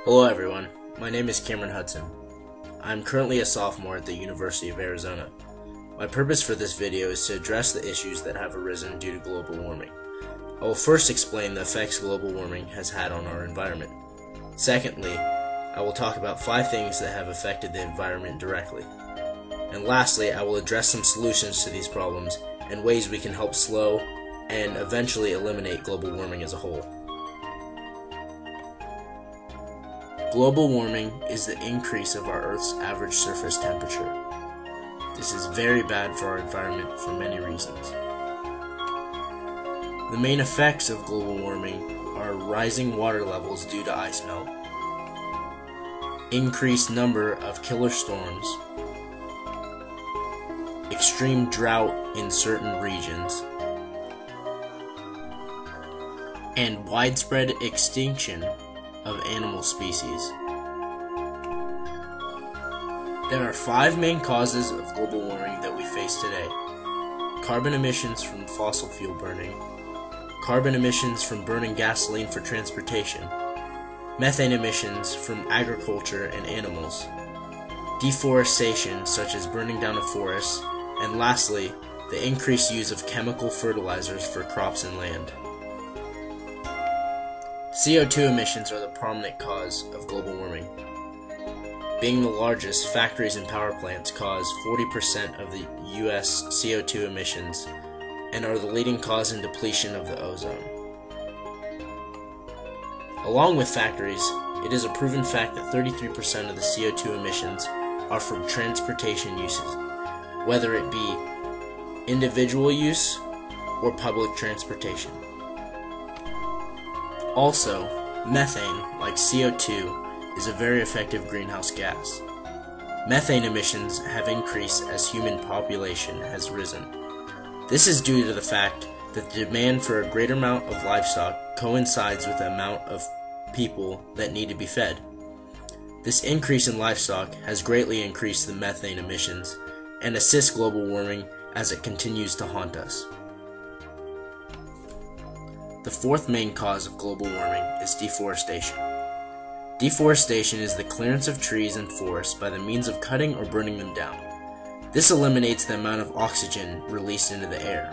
Hello everyone, my name is Cameron Hudson. I am currently a sophomore at the University of Arizona. My purpose for this video is to address the issues that have arisen due to global warming. I will first explain the effects global warming has had on our environment. Secondly, I will talk about 5 things that have affected the environment directly. And lastly, I will address some solutions to these problems and ways we can help slow and eventually eliminate global warming as a whole. Global warming is the increase of our Earth's average surface temperature. This is very bad for our environment for many reasons. The main effects of global warming are rising water levels due to ice melt, increased number of killer storms, extreme drought in certain regions, and widespread extinction of animal species. There are 5 main causes of global warming that we face today: carbon emissions from fossil fuel burning, carbon emissions from burning gasoline for transportation, methane emissions from agriculture and animals, deforestation such as burning down of forests, and lastly, the increased use of chemical fertilizers for crops and land. CO2 emissions are the prominent cause of global warming. Being the largest, factories and power plants cause 40% of the US CO2 emissions and are the leading cause in depletion of the ozone. Along with factories, it is a proven fact that 33% of the CO2 emissions are from transportation uses, whether it be individual use or public transportation. Also, methane, like CO2, is a very effective greenhouse gas. Methane emissions have increased as human population has risen. This is due to the fact that the demand for a greater amount of livestock coincides with the amount of people that need to be fed. This increase in livestock has greatly increased the methane emissions and assists global warming as it continues to haunt us. The 4th main cause of global warming is deforestation. Deforestation is the clearance of trees and forests by the means of cutting or burning them down. This eliminates the amount of oxygen released into the air.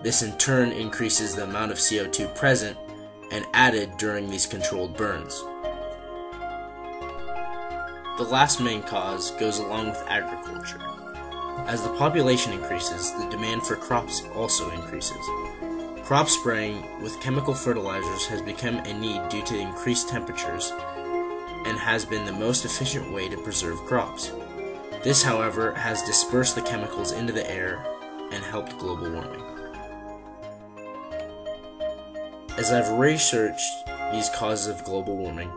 This in turn increases the amount of CO2 present and added during these controlled burns. The last main cause goes along with agriculture. As the population increases, the demand for crops also increases. Crop spraying with chemical fertilizers has become a need due to increased temperatures and has been the most efficient way to preserve crops. This, however, has dispersed the chemicals into the air and helped global warming. As I've researched these causes of global warming,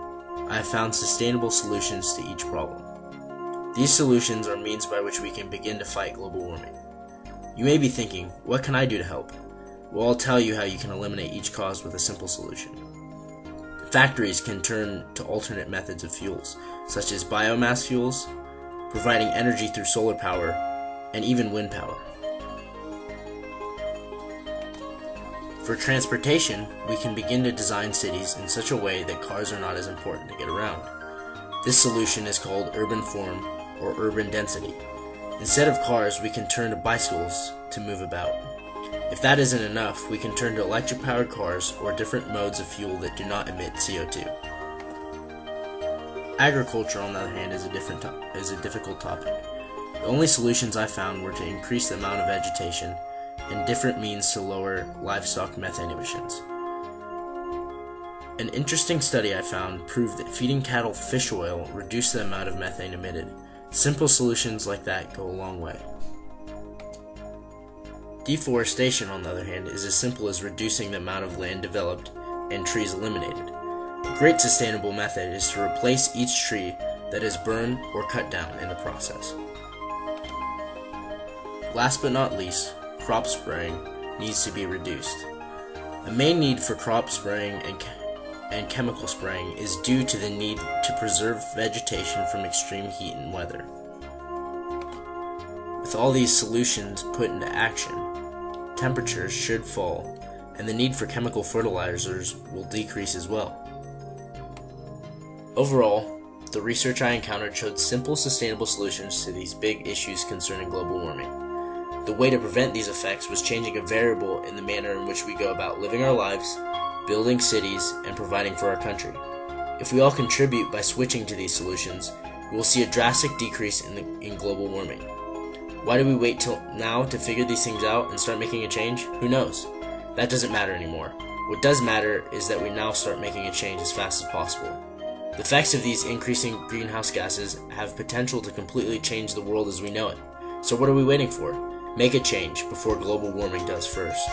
I have found sustainable solutions to each problem. These solutions are means by which we can begin to fight global warming. You may be thinking, what can I do to help? Well, I'll tell you how you can eliminate each cause with a simple solution. Factories can turn to alternate methods of fuels, such as biomass fuels, providing energy through solar power, and even wind power. For transportation, we can begin to design cities in such a way that cars are not as important to get around. This solution is called urban form or urban density. Instead of cars, we can turn to bicycles to move about. If that isn't enough, we can turn to electric-powered cars or different modes of fuel that do not emit CO2. Agriculture, on the other hand, is a difficult topic. The only solutions I found were to increase the amount of vegetation and different means to lower livestock methane emissions. An interesting study I found proved that feeding cattle fish oil reduced the amount of methane emitted. Simple solutions like that go a long way. Deforestation, on the other hand, is as simple as reducing the amount of land developed and trees eliminated. A great sustainable method is to replace each tree that is burned or cut down in the process. Last but not least, crop spraying needs to be reduced. The main need for crop spraying and chemical spraying is due to the need to preserve vegetation from extreme heat and weather. With all these solutions put into action, temperatures should fall, and the need for chemical fertilizers will decrease as well. Overall, the research I encountered showed simple, sustainable solutions to these big issues concerning global warming. The way to prevent these effects was changing a variable in the manner in which we go about living our lives, building cities, and providing for our country. If we all contribute by switching to these solutions, we will see a drastic decrease in global warming. Why do we wait till now to figure these things out and start making a change? Who knows? That doesn't matter anymore. What does matter is that we now start making a change as fast as possible. The effects of these increasing greenhouse gases have potential to completely change the world as we know it. So what are we waiting for? Make a change before global warming does first.